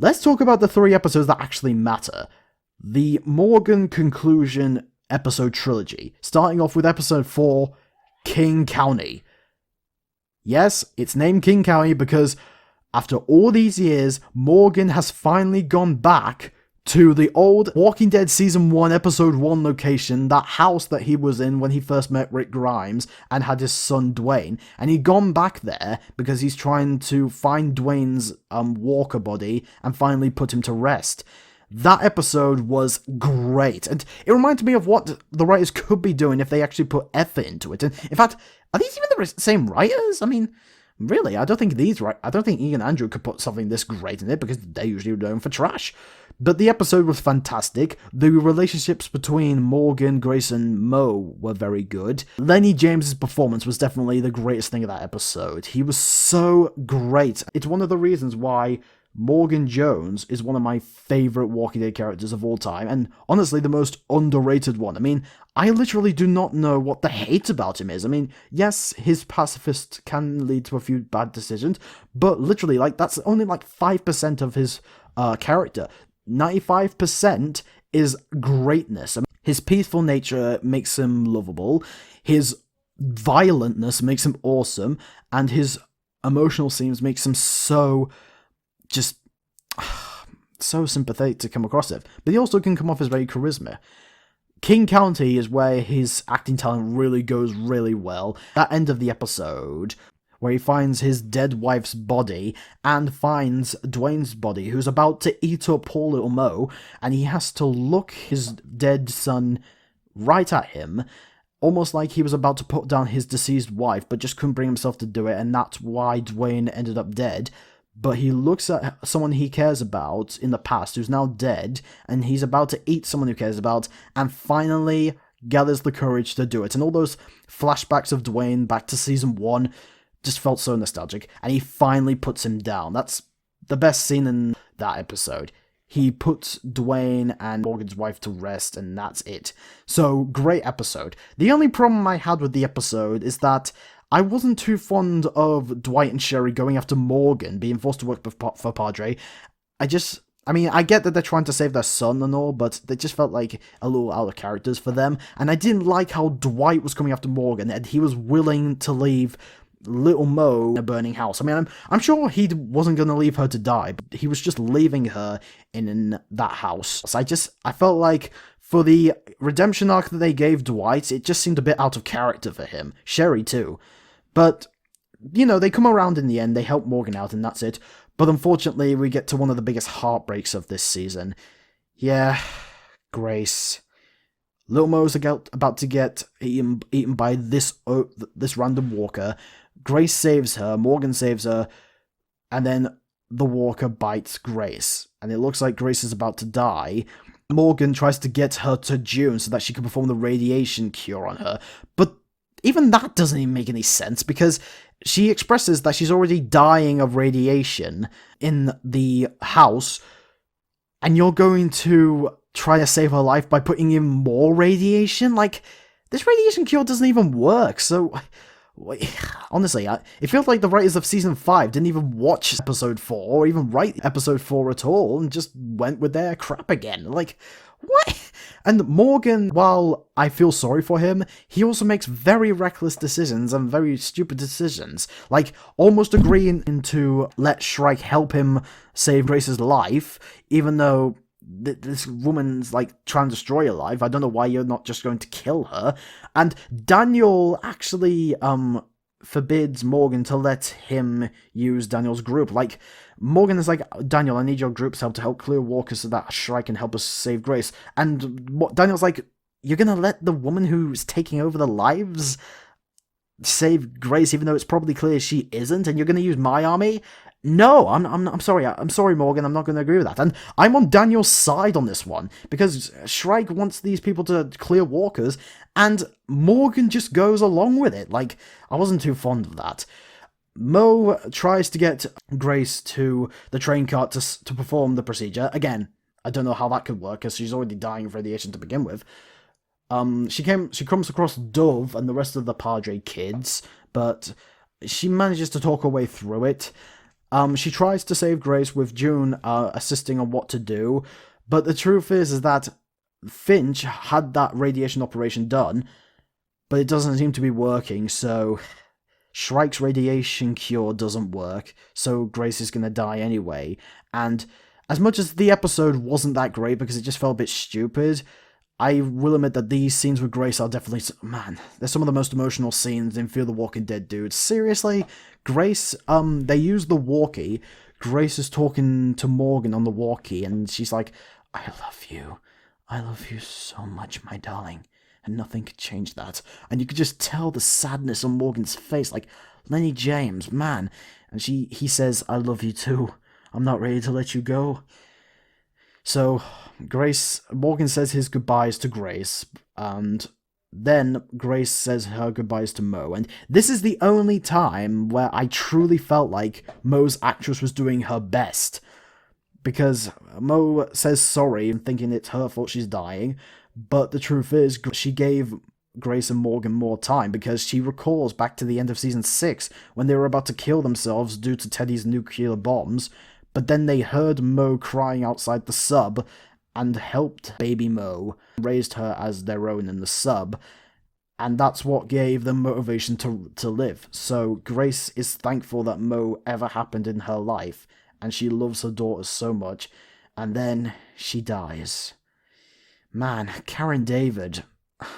let's talk about the 3 episodes that actually matter. The Morgan conclusion episode trilogy, starting off with episode 4, King County. Yes, it's named King County because after all these years, Morgan has finally gone back to the old Walking Dead Season 1, Episode 1 location, that house that he was in when he first met Rick Grimes and had his son Dwayne, and he'd gone back there because he's trying to find Dwayne's walker body and finally put him to rest. That episode was great, and it reminded me of what the writers could be doing if they actually put effort into it. And in fact, are these even the same writers? I mean, really, I don't think Ian and Andrew could put something this great in it because they're usually known for trash. But the episode was fantastic. The relationships between Morgan, Grace, and Mo were very good. Lenny James's performance was definitely the greatest thing of that episode. He was so great. It's one of the reasons why Morgan Jones is one of my favorite Walking Dead characters of all time, and honestly the most underrated one. I mean, I literally do not know what the hate about him is. I mean, yes, his pacifist can lead to a few bad decisions, but literally, that's only 5% of his character. 95% is greatness. I mean, his peaceful nature makes him lovable, his violentness makes him awesome, and his emotional scenes makes him so sympathetic to come across it. But he also can come off as very charisma. King County is where his acting talent really goes really well. That end of the episode, where he finds his dead wife's body and finds Dwayne's body, who's about to eat up poor little Mo, and he has to look his dead son right at him, almost like he was about to put down his deceased wife, but just couldn't bring himself to do it, and that's why Dwayne ended up dead. But he looks at someone he cares about in the past, who's now dead, and he's about to eat someone who cares about, and finally gathers the courage to do it. And all those flashbacks of Dwayne back to Season 1 just felt so nostalgic, and he finally puts him down. That's the best scene in that episode. He puts Dwayne and Morgan's wife to rest, and that's it. So, great episode. The only problem I had with the episode is that I wasn't too fond of Dwight and Sherry going after Morgan, being forced to work for Padre. I get that they're trying to save their son and all, but they just felt like a little out of characters for them. And I didn't like how Dwight was coming after Morgan, and he was willing to leave little Mo in a burning house. I mean, I'm sure he wasn't going to leave her to die, but he was just leaving her in that house. So I felt like for the redemption arc that they gave Dwight, it just seemed a bit out of character for him. Sherry too. But, they come around in the end, they help Morgan out, and that's it. But unfortunately, we get to one of the biggest heartbreaks of this season. Yeah, Grace. Little Mo's about to get eaten by this random walker. Grace saves her, Morgan saves her, and then the walker bites Grace. And it looks like Grace is about to die. Morgan tries to get her to June so that she can perform the radiation cure on her. But even that doesn't even make any sense, because she expresses that she's already dying of radiation in the house, and you're going to try to save her life by putting in more radiation? This radiation cure doesn't even work, so honestly, it feels like the writers of Season 5 didn't even watch Episode 4, or even write Episode 4 at all, and just went with their crap again. What? And Morgan, while I feel sorry for him, he also makes very reckless decisions and very stupid decisions. Almost agreeing to let Shrike help him save Grace's life, even though this woman's trying to destroy her life. I don't know why you're not just going to kill her. And Daniel actually forbids Morgan to let him use Daniel's group. Morgan is like, Daniel, I need your group's help to help clear walkers so that Shrike can help us save Grace. And Daniel's like, you're gonna let the woman who's taking over the lives save Grace, even though it's probably clear she isn't, and you're gonna use my army? No, I'm sorry. I'm sorry, Morgan. I'm not going to agree with that. And I'm on Daniel's side on this one, because Shrike wants these people to clear walkers, and Morgan just goes along with it. I wasn't too fond of that. Mo tries to get Grace to the train cart to perform the procedure. Again, I don't know how that could work, because she's already dying of radiation to begin with. She comes across Dove and the rest of the Padre kids, but she manages to talk her way through it. She tries to save Grace with June assisting on what to do, but the truth is that Finch had that radiation operation done, but it doesn't seem to be working, so Shrike's radiation cure doesn't work, so Grace is gonna die anyway. And as much as the episode wasn't that great because it just felt a bit stupid, I will admit that these scenes with Grace are definitely... Man, they're some of the most emotional scenes in Fear the Walking Dead, dude. Seriously? Grace, they use the walkie. Grace is talking to Morgan on the walkie, and she's like, I love you. I love you so much, my darling. And nothing could change that. And you could just tell the sadness on Morgan's face, like, Lenny James, man. And he says, I love you too. I'm not ready to let you go. So, Morgan says his goodbyes to Grace, and then Grace says her goodbyes to Mo, and this is the only time where I truly felt like Mo's actress was doing her best, because Mo says sorry, thinking it's her fault she's dying, but the truth is, she gave Grace and Morgan more time, because she recalls back to the end of Season 6, when they were about to kill themselves due to Teddy's nuclear bombs, but then they heard Mo crying outside the sub, and helped baby Mo, raised her as their own in the sub, and that's what gave them motivation to live. So Grace is thankful that Mo ever happened in her life, and she loves her daughters so much, and then she dies. Man, Karen David,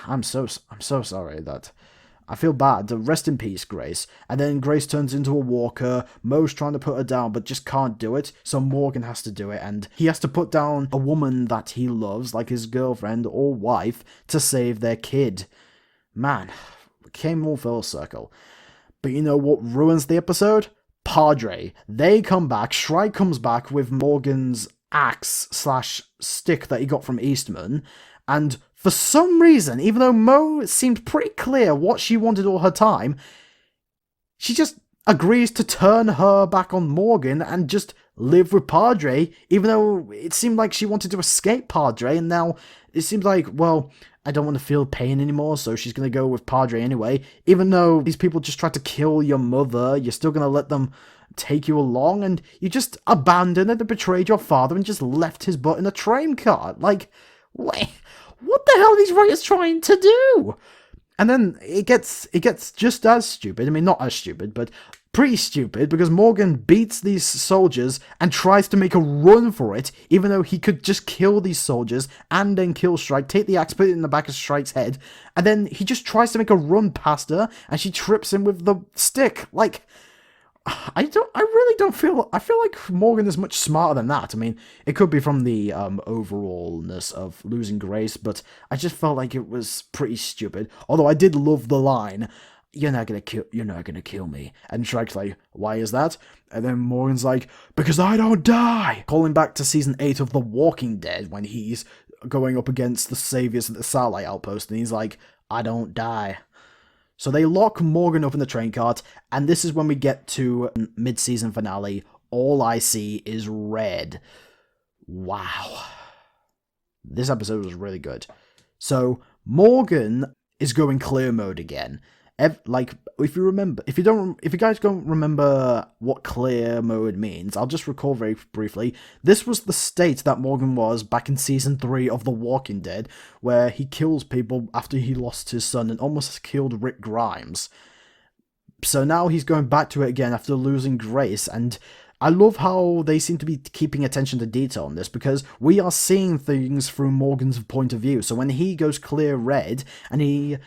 I'm so sorry that... I feel bad. Rest in peace, Grace. And then Grace turns into a walker. Mo's trying to put her down, but just can't do it. So Morgan has to do it, and he has to put down a woman that he loves, like his girlfriend or wife, to save their kid. Man, it came all full circle. But you know what ruins the episode? Padre. They come back. Shrike comes back with Morgan's axe/stick that he got from Eastman, and for some reason, even though Mo seemed pretty clear what she wanted all her time, she just agrees to turn her back on Morgan and just live with Padre, even though it seemed like she wanted to escape Padre, and now it seems like, well, I don't want to feel pain anymore, so she's going to go with Padre anyway. Even though these people just tried to kill your mother, you're still going to let them take you along, and you just abandoned and betrayed your father and just left his butt in a train cart. Like, wait... What the hell are these writers trying to do? And then it gets just as stupid. I mean, not as stupid, but pretty stupid, because Morgan beats these soldiers and tries to make a run for it, even though he could just kill these soldiers and then kill Shrike, take the axe, put it in the back of Shrike's head, and then he just tries to make a run past her, and she trips him with the stick. Like... I feel like Morgan is much smarter than that. I mean, it could be from the overallness of losing Grace, but I just felt like it was pretty stupid. Although I did love the line, you're not gonna kill me. And Shrike's like, why is that? And then Morgan's like, because I don't die! Calling back to Season 8 of The Walking Dead, when he's going up against the saviors at the Starlight Outpost, and he's like, I don't die. So they lock Morgan up in the train cart, and this is when we get to mid-season finale. All I see is red. Wow. This episode was really good. So Morgan is going clear mode again. If you guys don't remember what clear mode means, I'll just recall very briefly. This was the state that Morgan was back in Season 3 of The Walking Dead, where he kills people after he lost his son and almost killed Rick Grimes. So now he's going back to it again after losing Grace, and I love how they seem to be keeping attention to detail on this, because we are seeing things through Morgan's point of view. So when he goes clear red, and he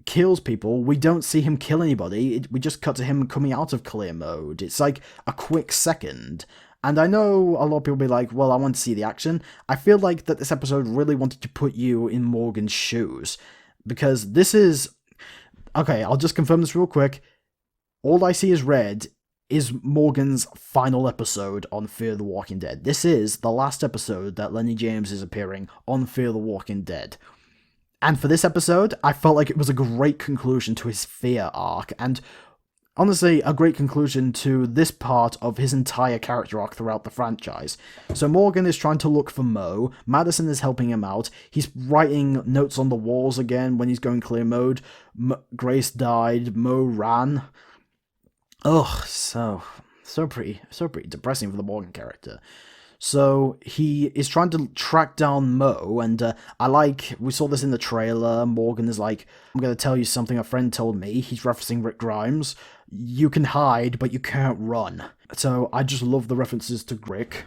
kills people, we don't see him kill anybody, we just cut to him coming out of clear mode. It's like a quick second. And I know a lot of people will be like, well, I want to see the action. I feel like that this episode really wanted to put you in Morgan's shoes, because this is... Okay, I'll just confirm this real quick. All I See Is Red is Morgan's final episode on Fear the Walking Dead. This is the last episode that Lenny James is appearing on Fear the Walking Dead. And for this episode, I felt like it was a great conclusion to his Fear arc, and honestly, a great conclusion to this part of his entire character arc throughout the franchise. So Morgan is trying to look for Mo, Madison is helping him out, he's writing notes on the walls again when he's going clear mode, Grace died, Mo ran. Ugh, so so pretty depressing for the Morgan character. So he is trying to track down Mo, and we saw this in the trailer. Morgan is like, I'm going to tell you something a friend told me. He's referencing Rick Grimes. You can hide, but you can't run. So I just love the references to Rick.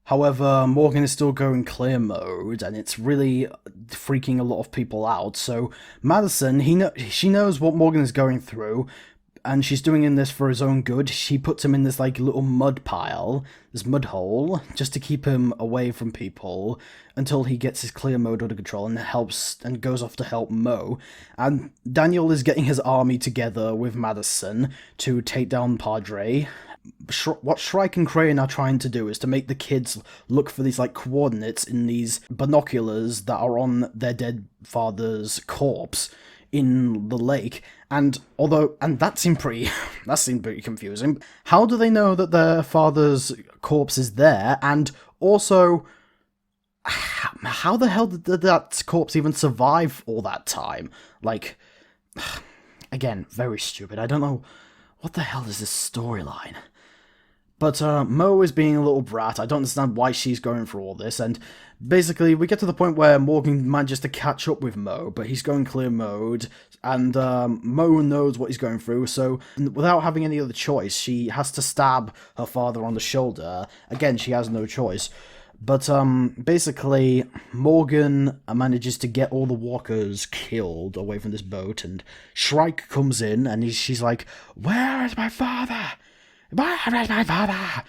However, Morgan is still going clear mode, and it's really freaking a lot of people out. So Madison, she knows what Morgan is going through, and she's doing in this for his own good. She puts him in this like little mud pile, this mud hole, just to keep him away from people until he gets his clear mode under control and goes off to help Mo. And Daniel is getting his army together with Madison to take down Padre. What Shrike and Crane are trying to do is to make the kids look for these like coordinates in these binoculars that are on their dead father's corpse in the lake, and that seemed pretty confusing. How do they know that their father's corpse is there? And also, how the hell did that corpse even survive all that time? Like, again, very stupid. I don't know what the hell is this storyline. But Mo is being a little brat. I don't understand why she's going through all this, and basically we get to the point where Morgan manages to catch up with Mo, but he's going clear mode, and Mo knows what he's going through, so without having any other choice, she has to stab her father on the shoulder. Again, she has no choice. But basically, Morgan manages to get all the walkers killed away from this boat, and Shrike comes in, and she's like, "Where is my father? Where is my father?"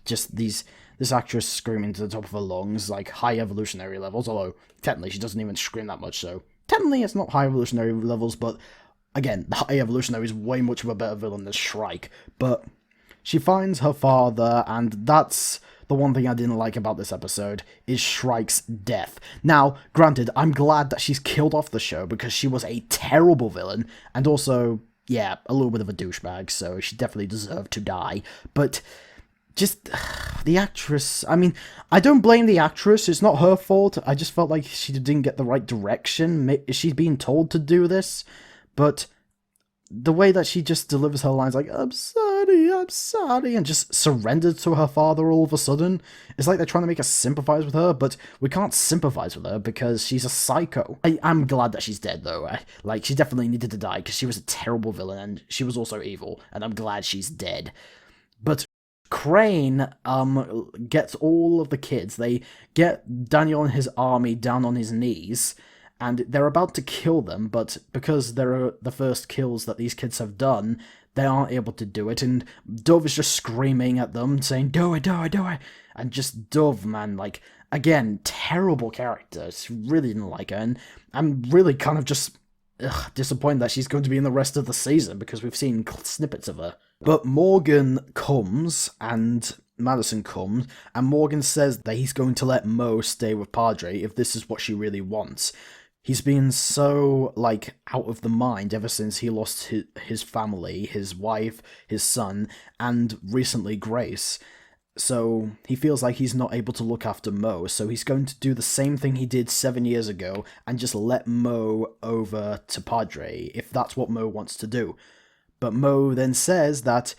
Just this actress screaming to the top of her lungs, like high evolutionary levels, although technically she doesn't even scream that much, so technically it's not high evolutionary levels, but again, the high evolutionary is way much of a better villain than Shrike. But she finds her father, and that's the one thing I didn't like about this episode, is Shrike's death. Now, granted, I'm glad that she's killed off the show, because she was a terrible villain, and also, yeah, a little bit of a douchebag, so she definitely deserved to die. But just the actress, I mean, I don't blame the actress, it's not her fault. I just felt like she didn't get the right direction. She's being told to do this, but the way that she just delivers her lines like, I'm sorry, and just surrendered to her father all of a sudden. It's like they're trying to make us sympathize with her, but we can't sympathize with her because she's a psycho. I'm glad that she's dead, though. Like, she definitely needed to die because she was a terrible villain, and she was also evil, and I'm glad she's dead. But Crane gets all of the kids. They get Daniel and his army down on his knees, and they're about to kill them, but because they're the first kills that these kids have done, they aren't able to do it, and Dove is just screaming at them, saying, do it, and just Dove, man, like, again, terrible character. Really didn't like her, and I'm really kind of just disappointed that she's going to be in the rest of the season, because we've seen snippets of her. But Morgan comes, and Madison comes, and Morgan says that he's going to let Mo stay with Padre if this is what she really wants. He's been so, like, out of the mind ever since he lost his family, his wife, his son, and recently Grace. So he feels like he's not able to look after Mo, so he's going to do the same thing he did 7 years ago and just let Mo over to Padre, if that's what Mo wants to do. But Mo then says that,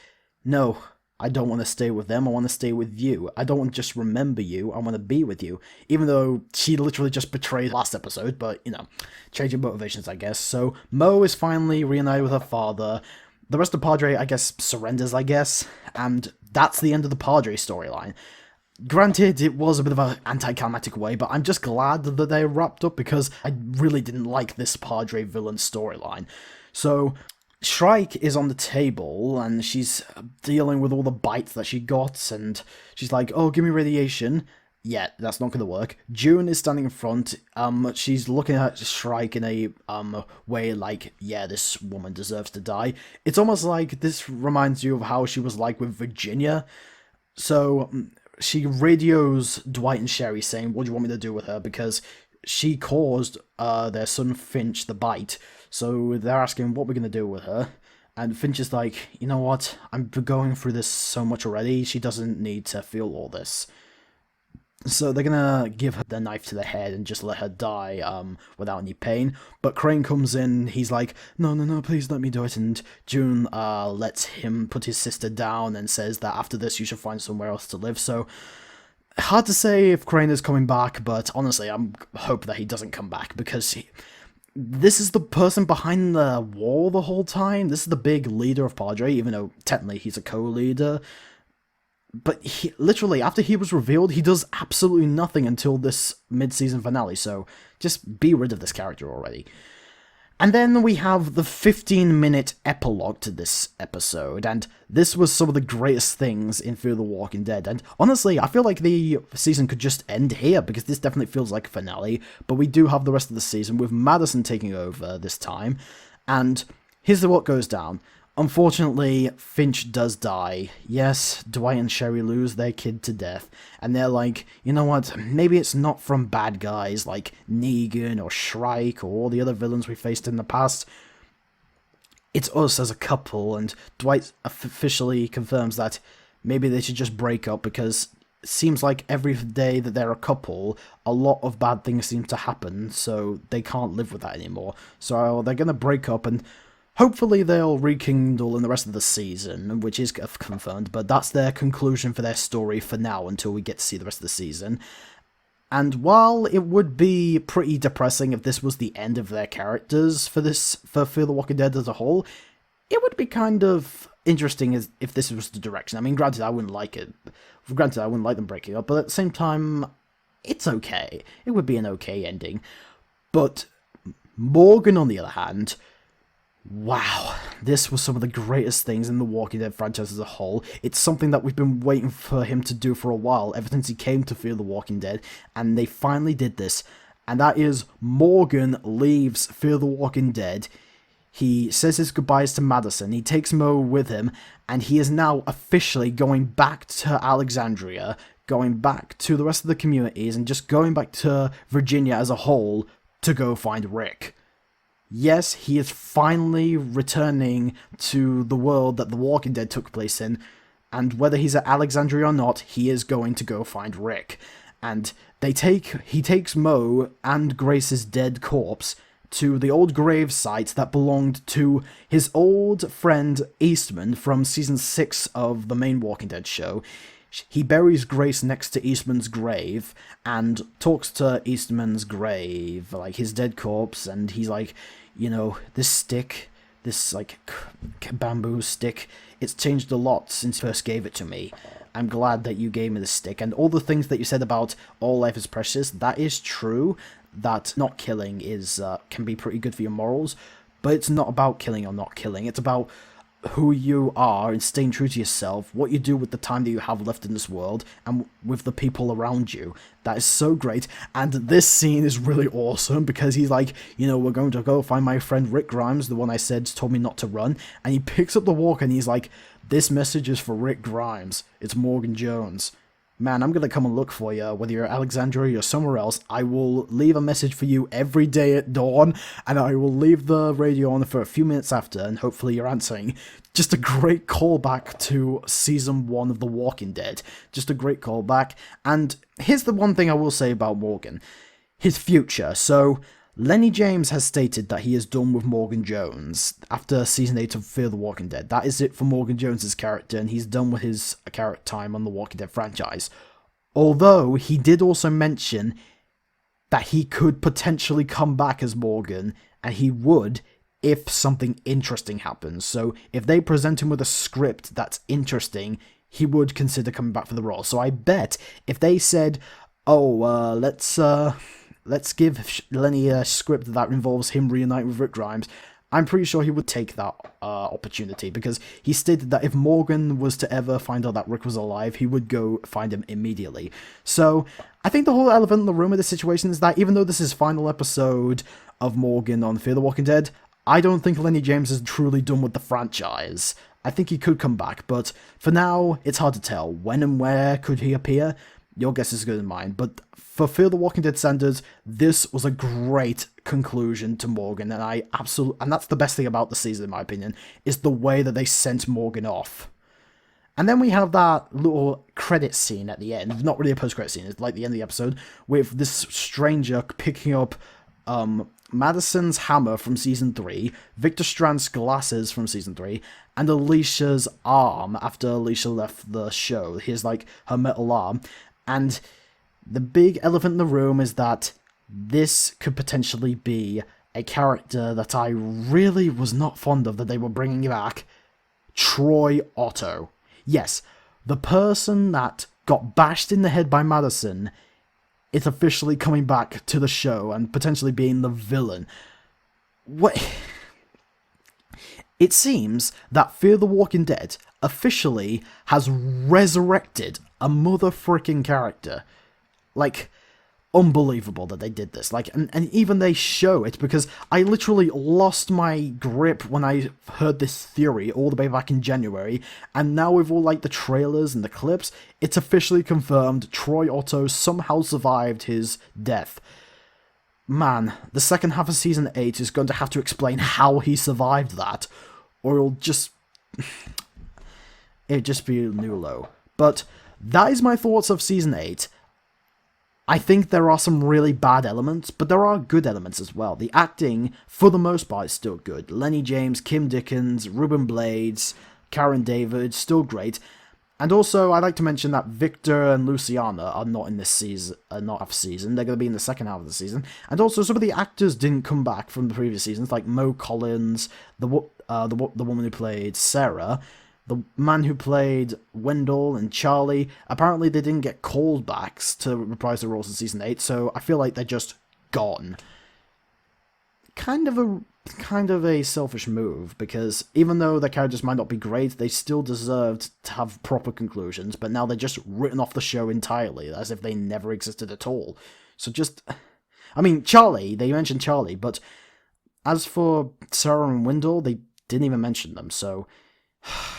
no, I don't want to stay with them, I want to stay with you. I don't want to just remember you, I want to be with you. Even though she literally just betrayed last episode, but, you know, changing motivations, I guess. So Mo is finally reunited with her father. The rest of Padre, I guess, surrenders, I guess. And that's the end of the Padre storyline. Granted, it was a bit of an anticlimactic way, but I'm just glad that they wrapped up because I really didn't like this Padre villain storyline. So Shrike is on the table, and she's dealing with all the bites that she got, and she's like, oh, give me radiation. Yeah, that's not gonna work. June is standing in front, she's looking at Shrike in a, way like, yeah, this woman deserves to die. It's almost like this reminds you of how she was like with Virginia. So, she radios Dwight and Sherry saying, what do you want me to do with her? Because she caused, their son Finch the bite. So they're asking what we're going to do with her. And Finch is like, you know what? I'm going through this so much already. She doesn't need to feel all this. So they're gonna give her the knife to the head and just let her die without any pain. But Crane comes in, he's like, no, no, no, please let me do it. And June lets him put his sister down and says that after this you should find somewhere else to live. So hard to say if Crane is coming back, but honestly, I'm hope that he doesn't come back, because this is the person behind the wall the whole time. This is the big leader of Padre, even though technically he's a co-leader. But he, literally, after he was revealed, he does absolutely nothing until this mid-season finale, so just be rid of this character already. And then we have the 15-minute epilogue to this episode, and this was some of the greatest things in Fear the Walking Dead. And honestly, I feel like the season could just end here, because this definitely feels like a finale, but we do have the rest of the season with Madison taking over this time. And here's what goes down. Unfortunately, Finch does die. Yes, Dwight and Sherry lose their kid to death, and they're like, you know what, maybe it's not from bad guys like Negan or Shrike or all the other villains we faced in the past. It's us as a couple, and Dwight officially confirms that maybe they should just break up, because it seems like every day that they're a couple, a lot of bad things seem to happen, so they can't live with that anymore. So they're gonna break up, and hopefully they'll rekindle in the rest of the season, which is confirmed, but that's their conclusion for their story for now until we get to see the rest of the season. And while it would be pretty depressing if this was the end of their characters for Fear the Walking Dead as a whole, it would be kind of interesting if this was the direction. I mean, granted, I wouldn't like it. Granted, I wouldn't like them breaking up, but at the same time, it's okay. It would be an okay ending. But Morgan, on the other hand, wow, this was some of the greatest things in the Walking Dead franchise as a whole. It's something that we've been waiting for him to do for a while, ever since he came to Fear the Walking Dead, and they finally did this. And that is, Morgan leaves Fear the Walking Dead. He says his goodbyes to Madison, he takes Mo with him, and he is now officially going back to Alexandria, going back to the rest of the communities, and just going back to Virginia as a whole to go find Rick. Yes, he is finally returning to the world that The Walking Dead took place in, and whether he's at Alexandria or not, he is going to go find Rick. And he takes Mo and Grace's dead corpse to the old grave site that belonged to his old friend Eastman from season 6 of the main Walking Dead show. He buries Grace next to Eastman's grave and talks to Eastman's grave, like his dead corpse, and he's like, you know, this stick, this like bamboo stick, it's changed a lot since you first gave it to me. I'm glad that you gave me this stick, and all the things that you said about all life is precious, that is true, that not killing is can be pretty good for your morals, but it's not about killing or not killing, it's about who you are and staying true to yourself, what you do with the time that you have left in this world, and with the people around you. That is so great, and this scene is really awesome, because he's like, you know, we're going to go find my friend Rick Grimes, the one I said told me not to run, and he picks up the walk and he's like, this message is for Rick Grimes, it's Morgan Jones. Man, I'm gonna come and look for you, whether you're at Alexandria or somewhere else. I will leave a message for you every day at dawn, and I will leave the radio on for a few minutes after, and hopefully you're answering. Just a great callback to Season 1 of The Walking Dead. Just a great callback. And here's the one thing I will say about Morgan. His future. So, Lenny James has stated that he is done with Morgan Jones after Season 8 of Fear the Walking Dead. That is it for Morgan Jones' character, and he's done with his character time on the Walking Dead franchise. Although, he did also mention that he could potentially come back as Morgan, and he would if something interesting happens. So, if they present him with a script that's interesting, he would consider coming back for the role. So I bet if they said, oh, let's give Lenny a script that involves him reuniting with Rick Grimes, I'm pretty sure he would take that opportunity, because he stated that if Morgan was to ever find out that Rick was alive, he would go find him immediately. So, I think the whole elephant in the room of this situation is that even though this is final episode of Morgan on Fear the Walking Dead, I don't think Lenny James is truly done with the franchise. I think he could come back, but for now, it's hard to tell. When and where could he appear? Your guess is as good as mine, but for Fear the Walking Dead standards, this was a great conclusion to Morgan, and and that's the best thing about the season, in my opinion, is the way that they sent Morgan off. And then we have that little credit scene at the end. Not really a post-credit scene, it's like the end of the episode, with this stranger picking up Madison's hammer from Season 3, Victor Strand's glasses from Season 3, and Alicia's arm after Alicia left the show. Here's like her metal arm. And the big elephant in the room is that this could potentially be a character that I really was not fond of that they were bringing back. Troy Otto. Yes, the person that got bashed in the head by Madison is officially coming back to the show and potentially being the villain. What? It seems that Fear the Walking Dead officially has resurrected a mother-fricking character. Like, unbelievable that they did this. Like, and even they show it, because I literally lost my grip when I heard this theory all the way back in January, and now with all like the trailers and the clips, it's officially confirmed Troy Otto somehow survived his death. Man, the second half of Season 8 is going to have to explain how he survived that, or it'll just be new low. But that is my thoughts of Season 8. I think there are some really bad elements, but there are good elements as well. The acting, for the most part, is still good. Lenny James, Kim Dickens, Ruben Blades, Karen David, still great. And also, I'd like to mention that Victor and Luciana are not in this season, not half season. They're going to be in the second half of the season. And also, some of the actors didn't come back from the previous seasons, like Mo Collins, the woman who played Sarah, the man who played Wendell and Charlie. Apparently they didn't get callbacks to reprise their roles in Season 8, so I feel like they're just gone. Kind of a selfish move, because even though their characters might not be great, they still deserved to have proper conclusions, but now they're just written off the show entirely, as if they never existed at all. So just... I mean, Charlie, they mentioned Charlie, but as for Sarah and Wendell, they didn't even mention them, so...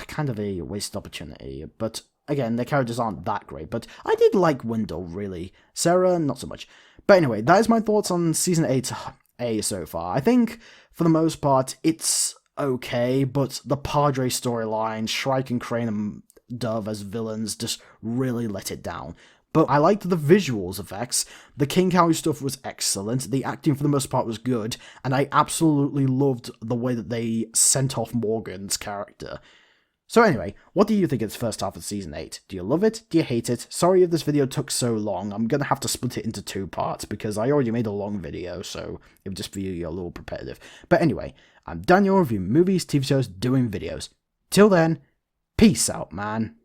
kind of a wasted opportunity, but again, their characters aren't that great, but I did like Wendell, really. Sarah, not so much. But anyway, that is my thoughts on Season 8A so far. I think, for the most part, it's okay, but the Padre storyline, Shrike and Crane and Dove as villains just really let it down. But I liked the visuals effects, the King Cowie stuff was excellent, the acting for the most part was good, and I absolutely loved the way that they sent off Morgan's character. So anyway, what do you think of this first half of Season 8? Do you love it? Do you hate it? Sorry if this video took so long, I'm gonna have to split it into 2 parts, because I already made a long video, so it would just be a little repetitive. But anyway, I'm Daniel reviewing movies, TV shows, doing videos. Till then, peace out, man.